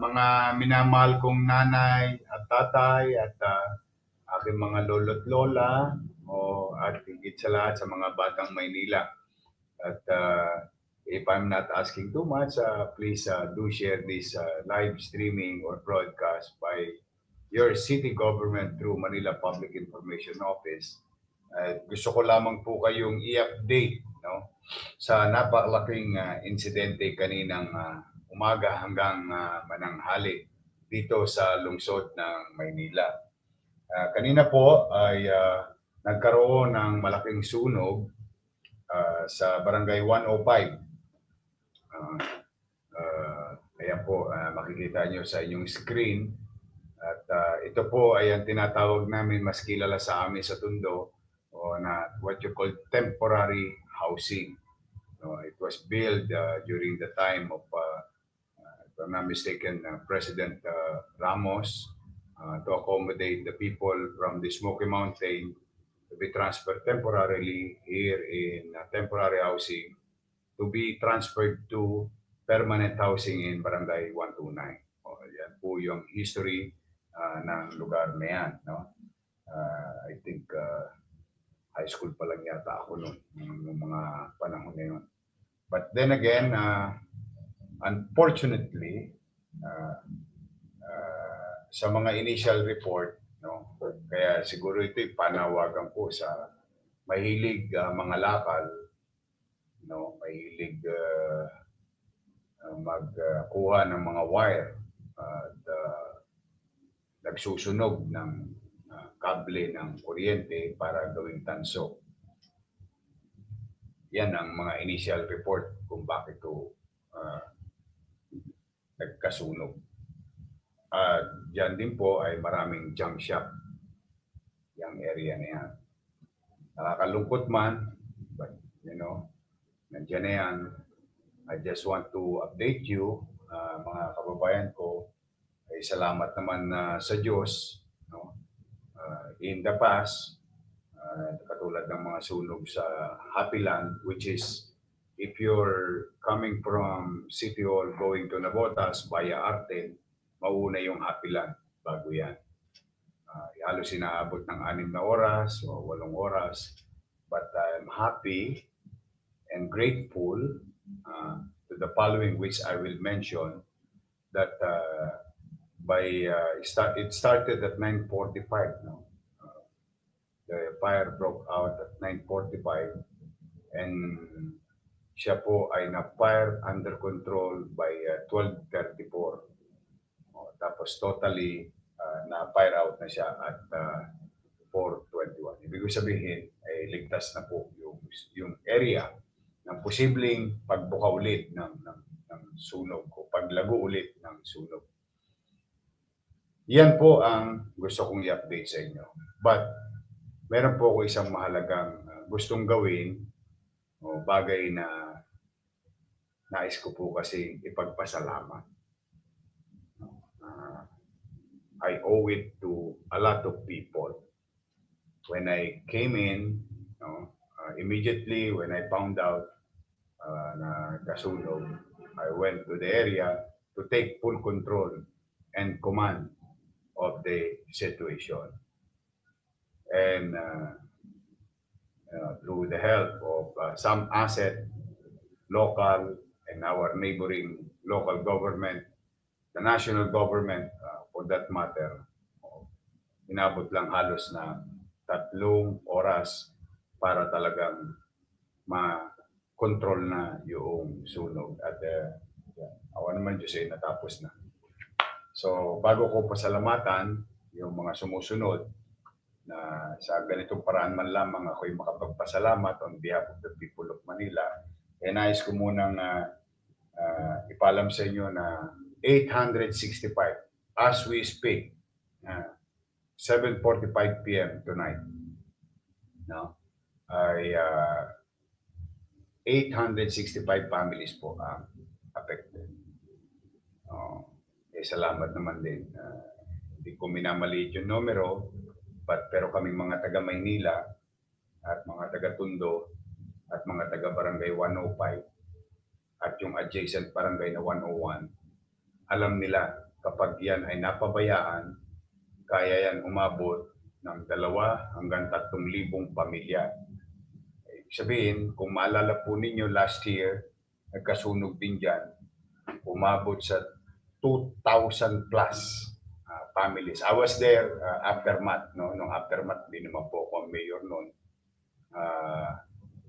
mga minamahal kong nanay at tatay at aking mga lolo't lola at higit sa lahat sa mga batang Maynila. At if I'm not asking too much, please do share this live streaming or broadcast by your city government through Manila Public Information Office. Gusto ko lamang po kayong i-update, no, sa napakalaking insidente kaninang umaga hanggang mananghali dito sa lungsod ng Maynila. Kanina po ay nagkaroon ng malaking sunog sa Barangay 105. Ayan po, makikita nyo sa inyong screen. At ito po ay ang tinatawag namin, mas kilala sa amin sa Tondo, na what you call temporary housing. It was built during the time of, if I'm not mistaken, President Ramos, to accommodate the people from the Smoky Mountain to be transferred temporarily here in temporary housing to be transferred to permanent housing in Barangay 129. Yan po yung history ng lugar na yan. No? I think high school pa lang yata ako noon, ng mga panahon na yun. But then again, unfortunately, sa mga initial report, no, kaya siguro ito'y panawagan po sa mahilig mga lakal, no, mahilig magkuha ng mga wire at nagsusunog ng kable ng kuryente para gawing tanso. Yan ang mga initial report kung bakit ito nagkasunog. Diyan din po ay maraming junk shop yung area na yan. Nakakalungkot man, but you know, nandiyan na yan. I just want to update you, mga kababayan ko, ay salamat naman sa Diyos. No? In the past, katulad ng mga sunog sa Happy Land, which is if you're coming from City Hall going to Navotas via Arten, mauna yung Happy Land bago yan. Halos inaabot ng 6 na oras o 8 oras. But I'm happy and grateful to the following, which I will mention, that it started at 9:45. No? The fire broke out at 9:45 and siya po ay na-fire under control by 12:34. Tapos totally na-fire out na siya at 4:21. Ibig sabihin ay ligtas na po yung area ng posibleng pagbuka ulit ng sunog o paglago ulit ng sunog. Yan po ang gusto kong i-update sa inyo. But meron po ako isang mahalagang gustong gawin o bagay na nais ko po kasi ipagpasalamat. I owe it to a lot of people. When I came in, immediately when I found out na kasunog, I went to the area to take full control and command of the situation. And through the help of some asset, local and our neighboring local government, the national government, for that matter, inabot lang halos na 3 oras para talagang ma-control na yung sunog. At awa naman Diyos ay natapos na. So bago ko pasalamatan yung mga sumusunod na sa ganitong paraan man lamang ako'y makapagpasalamat on behalf of the people of Manila, nais ko munang ipalam sa inyo na 865 as we speak, 7:45 p.m. tonight, no, ay 865 families po ang affected. Salamat naman din. Hindi ko minamaliit yung numero, pero kaming mga taga Maynila at mga taga Tondo at mga taga Barangay 105 at yung adjacent barangay na 101, alam nila kapag yan ay napabayaan, kaya yan umabot ng 2 hanggang 3,000 pamilya. Ibig sabihin, kung maalala po ninyo last year, nagkasunog din dyan, umabot sa 2,000 plus families. I was there aftermath, no? Nung aftermath, di naman po ako ang mayor noon.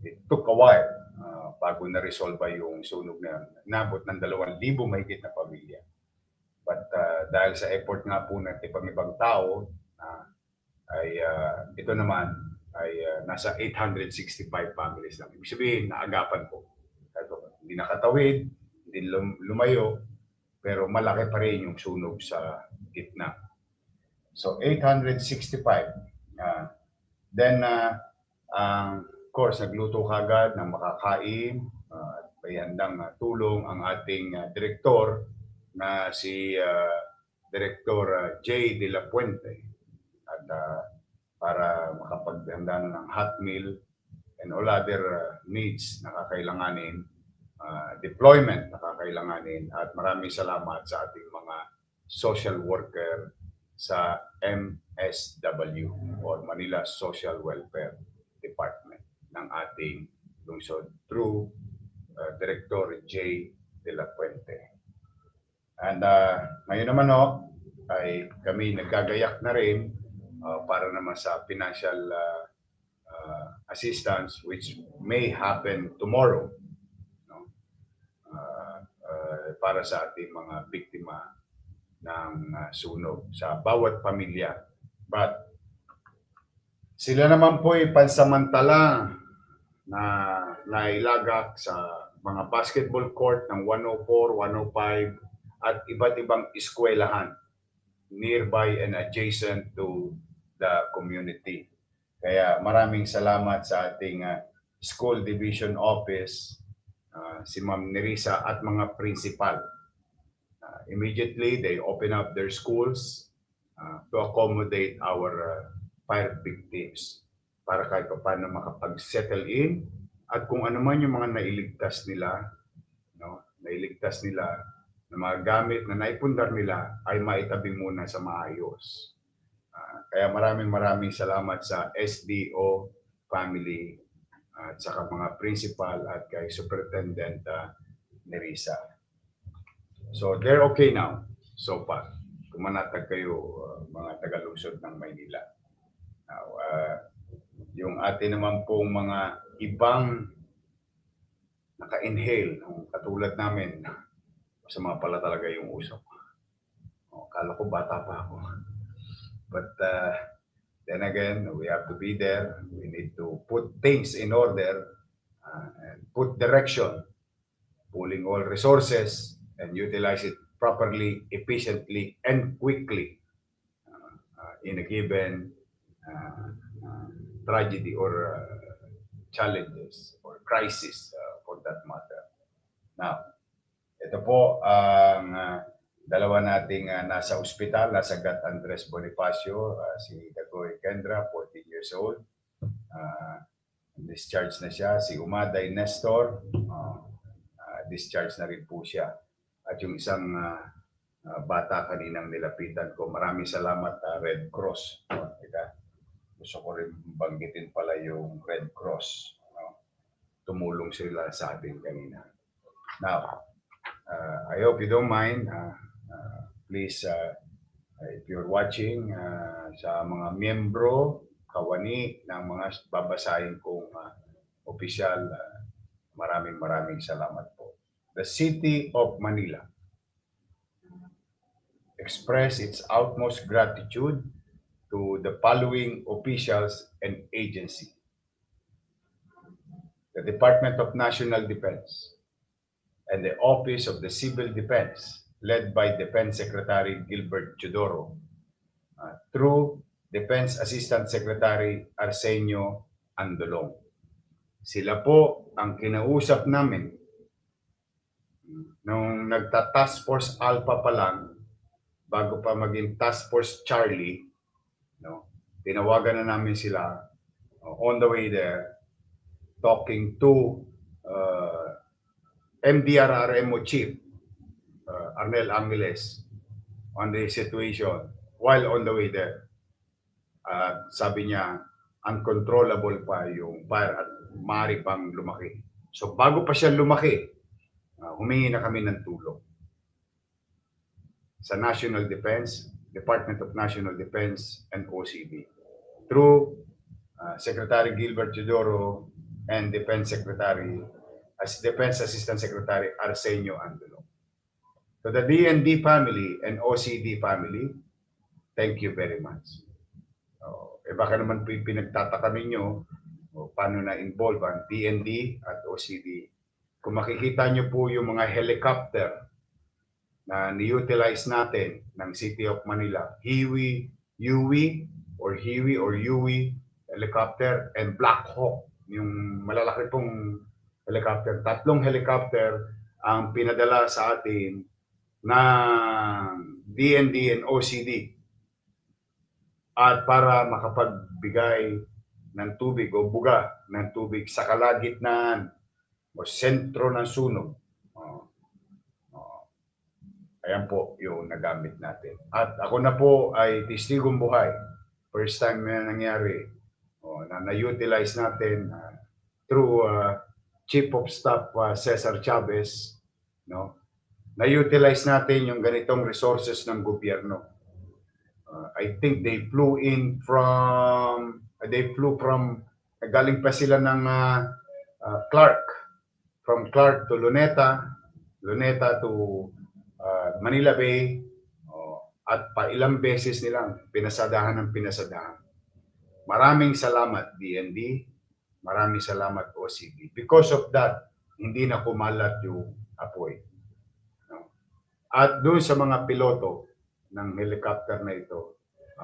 It took a while bago na-resolve yung sunog na nabot ng 2,000 mahigit na pamilya. But dahil sa effort nga po ng ibang tao, ay ito naman ay nasa 865 families lang. Ibig sabihin, naagapan po. Hindi nakatawid, hindi lumayo, pero malaki pa rin yung sunog sa gitna. So 865. Then, of course, nagluto kagad ng makakain at may handang tulong ang ating direktor na si Director J. De La Puente at para makapaghanda na ng hot meal and all other needs na kakailanganin, deployment na kakailanganin, at maraming salamat sa ating mga social worker sa MSW or Manila Social Welfare Department ng ating lungsod through Director J. De La Puente. And ngayon naman ay kami naggagayak na rin para naman sa financial assistance which may happen tomorrow, no? Para sa ating mga biktima ng sunog sa bawat pamilya. But sila naman po ay pansamantala na nailagak sa mga basketball court ng 104, 105 at iba't ibang eskwelahan nearby and adjacent to the community. Kaya maraming salamat sa ating school division office, si Ma'am Nerissa at mga principal. Immediately, they open up their schools to accommodate our fire victims para kahit paano makapag-settle in at kung ano man yung mga nailigtas nila, no? Nailigtas nila na mga gamit na naipundar nila ay maitabi muna sa maayos. Kaya maraming salamat sa SDO family at saka mga principal at kay Superintendent Nerissa. So they're okay now so far. Kumanatag kayo mga taga-lungsod ng Maynila. Now, yung atin naman pong mga ibang naka-inhale, katulad namin, masama pala talaga yung usok. Kala ko bata pa ako. But then again, we have to be there. We need to put things in order and put direction, pooling all resources and utilize it properly, efficiently, and quickly in a given tragedy or challenges or crisis for that matter. Now, ito po ang dalawa nating nasa ospital, nasa Gat Andres Bonifacio, si Dagoy Kendra, 14 years old. Discharge na siya. Si Umaday Nestor, discharge na rin po siya. At yung isang bata kaninang nilapitan ko, maraming salamat Red Cross. Gusto ko rin banggitin pala yung Red Cross. Tumulong sila sa atin kanina. Now, I hope you don't mind. Please, if you're watching, sa mga miyembro, kawani ng mga babasahin kong opisyal, maraming salamat po. The City of Manila express its utmost gratitude to the following officials and agency. The Department of National Defense and the Office of the Civil Defense, led by Defense Secretary Gilbert Chodoro, through Defense Assistant Secretary Arsenio Andolong. Sila po ang kinausap namin nung nagta-Task Force Alpha pa lang, bago pa maging Task Force Charlie, no? Tinawagan na namin sila on the way there, talking to MDRRMO Chief Arnel Angeles on the situation while on the way there. Sabi niya, uncontrollable pa yung fire at maaari pang lumaki. So bago pa siya lumaki, humingi na kami ng tulong sa National Defense, Department of National Defense, and OCD through Secretary Gilbert Teodoro and Defense Assistant Secretary Arsenio Angulo. To the DND family and OCD family, thank you very much. Baka naman pinagtataka ninyo paano na-involve ang DND at OCD. Kung makikita nyo po yung mga helicopter na ni-utilize natin ng City of Manila, Hiwi or Huey helicopter and Black Hawk, yung malalaki pong helicopter. 3 helicopter ang pinadala sa atin ng DND and OCD at para makapagbigay ng tubig o buga ng tubig sa kalagitnaan o sentro ng sunog. Ayan po yung nagamit natin. At ako na po ay testigong buhay. First time na nangyari na na-utilize natin through Chief of Staff Cesar Chavez, no? Na-utilize natin yung ganitong resources ng gobyerno. I think they flew from galing pa sila ng Clark, from Clark to Luneta to Manila Bay, at pa ilang beses nilang pinasadahan. Maraming salamat DND, maraming salamat OCD. Because of that, hindi na kumalat yung apoy. At doon sa mga piloto ng helicopter na ito,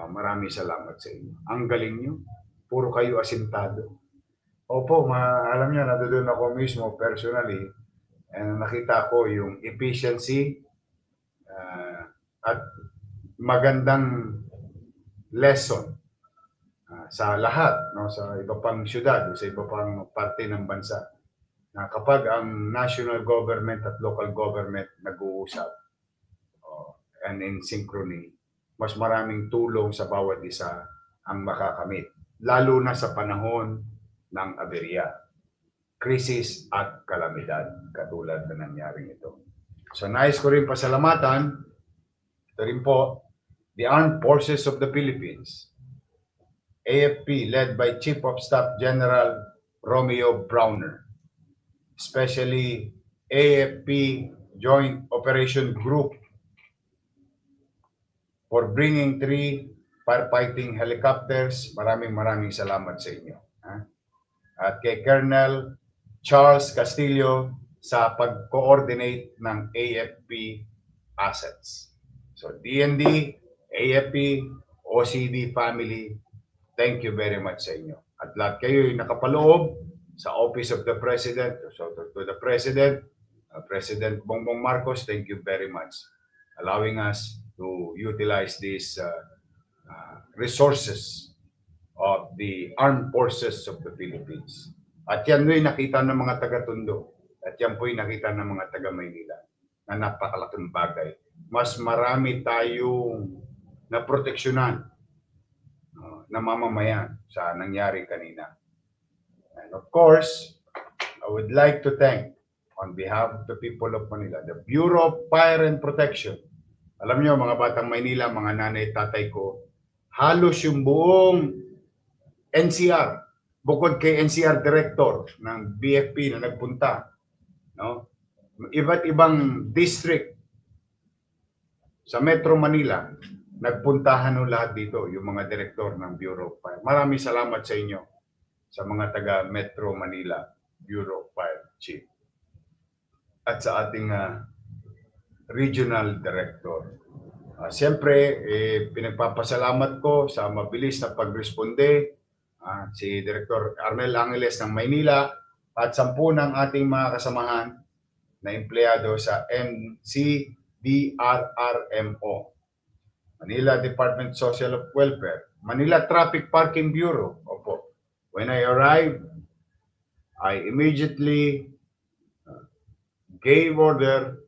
maraming salamat sa inyo. Ang galing nyo, puro kayo asintado. Opo, alam nyo, nandoon ako mismo personally, and nakita ko yung efficiency at magandang lesson sa lahat, no, sa iba pang syudad, sa iba pang parte ng bansa, na kapag ang national government at local government nag-uusap and in synchrony, mas maraming tulong sa bawat isa ang makakamit, lalo na sa panahon ng aberya, krisis at kalamidad katulad na nangyaring ito. So nais ko rin pasalamatan ito rin po the Armed Forces of the Philippines, AFP led by Chief of Staff General Romeo Browner, especially AFP Joint Operation Group for bringing 3 firefighting helicopters. Maraming salamat sa inyo. At kay Colonel Charles Castillo sa pag-coordinate ng AFP assets. So DND, AFP, OCD family, thank you very much sa inyo. At lahat kayo yung nakapaloob sa Office of the President. So to the President, President Bongbong Marcos, thank you very much allowing us to utilize these resources of the Armed Forces of the Philippines. At yan po'y nakita ng mga taga-Tondo. At yan po'y nakita ng mga taga-Maynila na napakalaking bagay. Mas marami tayong naproteksyonan na mamamayan sa nangyari kanina. And of course, I would like to thank, on behalf of the people of Manila, the Bureau of Fire and Protection. Alam niyo, mga batang Maynila, mga nanay, tatay ko, halos yung buong NCR, bukod kay NCR Director ng BFP na nagpunta, no? Iba't ibang district sa Metro Manila, nagpuntahan ng lahat dito, yung mga direktor ng Bureau of Fire. Maraming salamat sa inyo, sa mga taga Metro Manila Bureau of Fire Chief. At sa ating Regional Director. Siyempre, pinagpapasalamat ko sa mabilis na pagresponde si Director Arnel Angeles ng Maynila at 10 ng ating mga kasamahan na empleyado sa MCDRRMO, Manila Department of Social Welfare, Manila Traffic Parking Bureau. Opo. When I arrived, I immediately gave order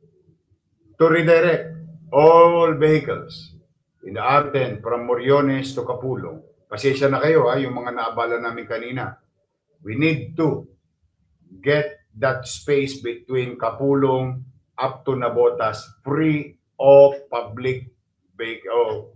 to redirect all vehicles in the R10 from Moriones to Capulong. Pasensya na kayo yung mga naabala namin kanina. We need to get that space between Capulong up to Nabotas free of public vehicle,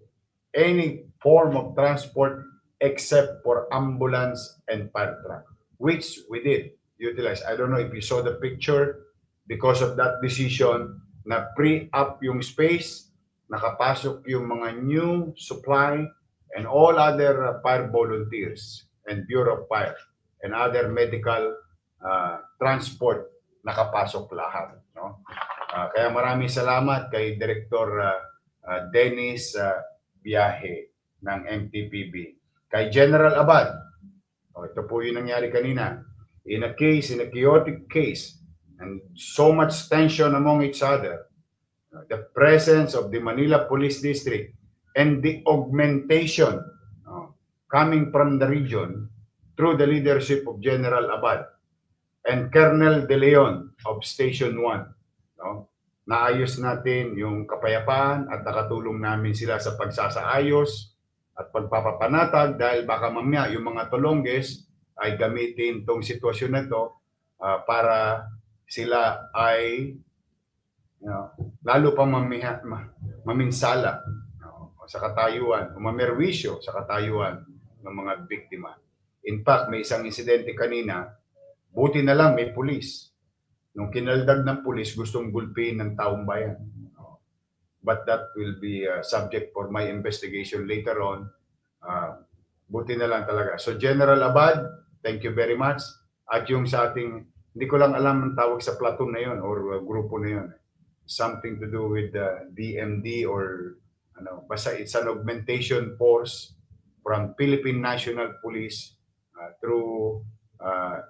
any form of transport except for ambulance and fire truck, which we did utilize. I don't know if you saw the picture. Because of that decision, na free up yung space, nakapasok yung mga new supply and all other fire volunteers and Bureau of Fire and other medical transport, nakapasok lahat. No? Kaya maraming salamat kay Director Dennis Biyahe ng MTPB. Kay General Abad, ito po yung nangyari kanina, in a chaotic case, and so much tension among each other, the presence of the Manila Police District and the augmentation coming from the region through the leadership of General Abad and Colonel De Leon of Station 1. No? Naayos natin yung kapayapaan at nakatulong namin sila sa pagsasaayos at pagpapapanatag dahil baka mamaya yung mga Tolonges ay gamitin tong sitwasyon na ito para sila ay lalo pang maminsala sa katayuan, mamerwisyo sa katayuan ng mga biktima. In fact, may isang insidente kanina, buti na lang may pulis. Nung kinaldag ng pulis, gustong gulpihin ng taong bayan. But that will be subject for my investigation later on. Buti na lang talaga. So General Abad, thank you very much. At yung sa ating, hindi ko lang alam ang tawag sa platoon na yun or grupo na yun. Something to do with DMD or basta it's an augmentation force from Philippine National Police through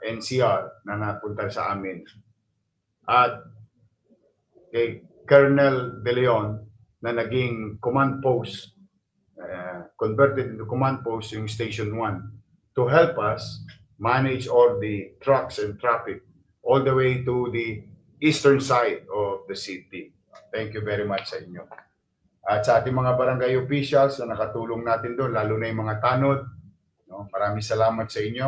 NCR na napunta sa amin. At kay Colonel De Leon na naging command post, converted into command post yung Station 1 to help us manage all the trucks and traffic all the way to the eastern side of the city. Thank you very much sa inyo. At sa ating mga barangay officials na nakatulong natin doon, lalo na yung mga tanod, maraming salamat sa inyo.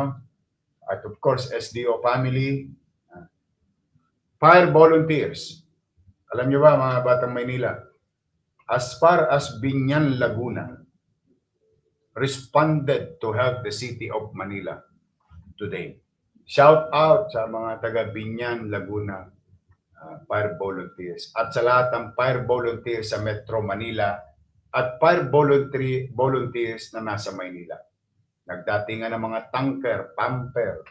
At of course, SDO family, fire volunteers. Alam niyo ba mga batang Maynila, as far as Binyan, Laguna, responded to help the city of Manila today. Shout out sa mga taga Binyan, Laguna fire volunteers at sa lahat ng fire volunteers sa Metro Manila at fire volunteers na nasa Maynila. Nagdatingan ng mga tanker, pumper,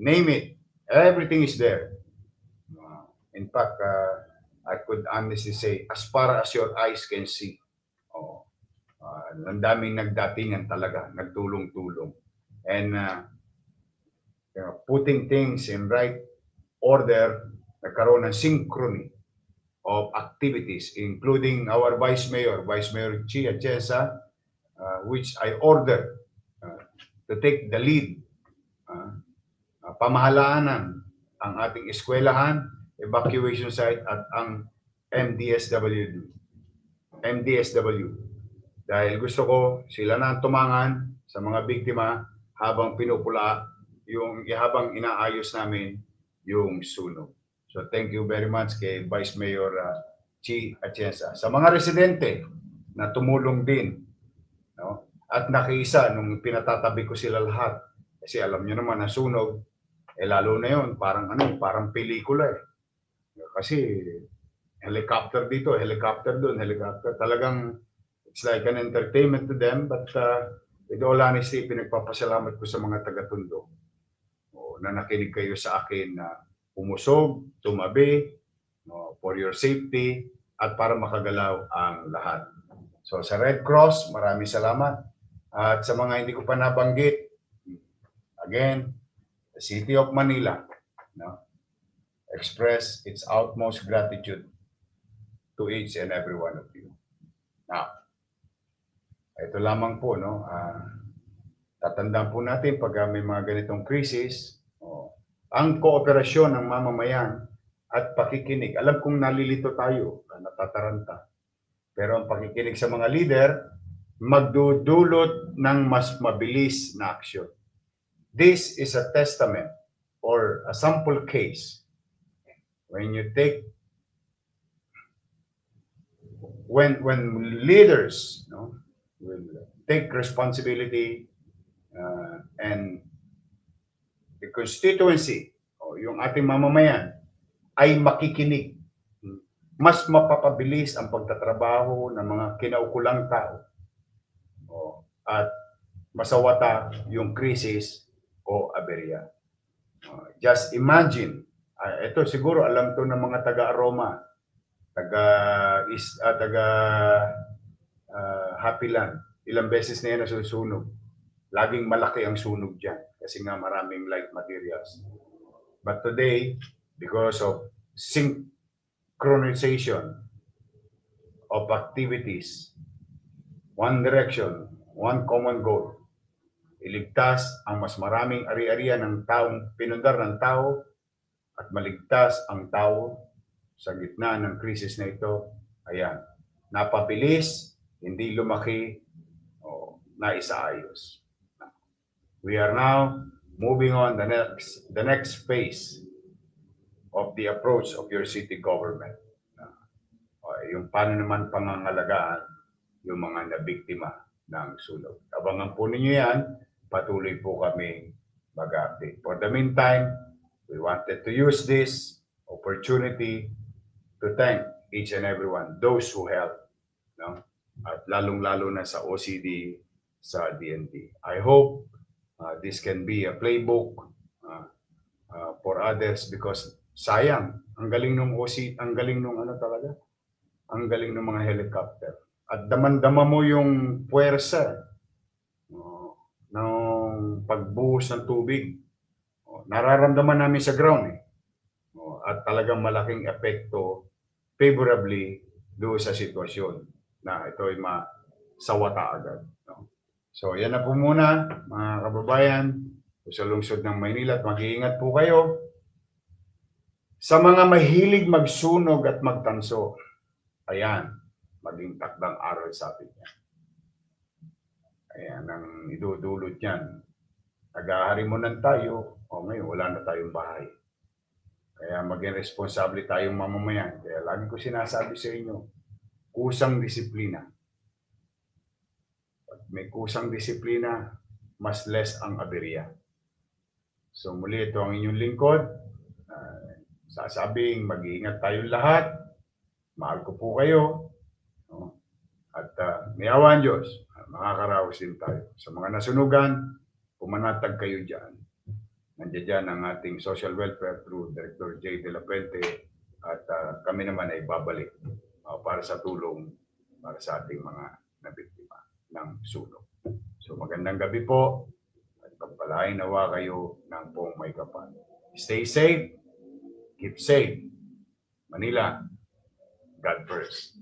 name it, everything is there. In fact, I could honestly say, as far as your eyes can see, ang daming nagdatingan talaga, nagtulong-tulong. And putting things in right order, nagkaroon ng synchrony of activities, including our Vice Mayor Chi Atienza, which I ordered to take the lead. Pamahalaanan ang ating eskwelahan, evacuation site at ang MDSW. Dahil gusto ko sila na tumangan sa mga biktima habang pinupula habang inaayos namin yung sunog. So thank you very much kay Vice Mayor Chi Atienza. Sa mga residente na tumulong din, at nakiisa nung pinatatabi ko sila lahat. Kasi alam niyo naman na sunog, lalo na yun, parang pelikula eh. Kasi helicopter dito, helicopter doon, helicopter. Talagang it's like an entertainment to them, but with all honesty, pinagpapasalamat ko sa mga taga-Tondo na nakinig kayo sa akin na umusog, tumabi, for your safety, at para makagalaw ang lahat. So sa Red Cross, maraming salamat. At sa mga hindi ko pa nabanggit, again, the City of Manila express its utmost gratitude to each and every one of you. Now, ito lamang po, tatandaan po natin pag may mga ganitong krisis, ang kooperasyon ng mamamayan at pakikinig. Alam kong nalilito tayo, natataranta. Pero ang pakikinig sa mga leader, magdudulot ng mas mabilis na aksyon. This is a testament or a sample case. When you take, when leaders, no, will take responsibility and the constituency o yung ating mamamayan ay makikinig, mas mapapabilis ang pagtatrabaho ng mga kinaukulang tao at masawata yung krisis o aberya. Just imagine, ito siguro alam to ng mga taga-Aroma, taga Happy Land. Ilang beses na yan nasusunog. Laging malaki ang sunog dyan kasi nga maraming light materials. But today, because of synchronization of activities, one direction, one common goal, iligtas ang mas maraming ari-arian ng taong pinundar ng tao at maligtas ang tao sa gitna ng krisis na ito. Ayan, napabilis, hindi lumaki, naisaayos. We are now moving on the next phase of the approach of your city government. Yung paano naman pangangalagaan yung mga nabiktima ng sunog. Abangan po ninyo yan, patuloy po kami mag-update. For the meantime, we wanted to use this opportunity to thank each and everyone, those who helped, no? At lalong-lalo na sa OCD, sa DND. I hope this can be a playbook for others because sayang, ang galing ng OC, ang galing ng ano talaga, ang galing ng mga helicopter. At daman-dama mo yung puwersa ng pagbuhos ng tubig. Nararamdaman namin sa ground at talagang malaking epekto favorably doon sa sitwasyon na ito ay masawata agad. So yan na po muna mga kababayan sa lungsod ng Maynila at mag-iingat po kayo. Sa mga mahilig magsunog at magtanso, ayan, maging takdang aral sa atin yan. Ayan ang idudulot yan. Nag-aharimunan tayo, ngayon wala na tayong bahay. Kaya maging responsable tayong mamamayan. Kaya lagi ko sinasabi sa inyo, kusang disiplina. Pag may kusang disiplina, mas less ang aberya. So muli ito ang inyong lingkod. Sasabing mag-iingat tayong lahat. Mahal ko po kayo. At may awan Diyos, makakaraos din tayo. Sa mga nasunugan, pumanatag kayo dyan. Nandiyan dyan ang ating social welfare through Director J. De La Puente at kami naman ay babalik para sa tulong para sa ating mga nabiktima ng sunog. So magandang gabi po at pagpalain nawa kayo ng buong may kapal. Stay safe, keep safe. Manila, God first.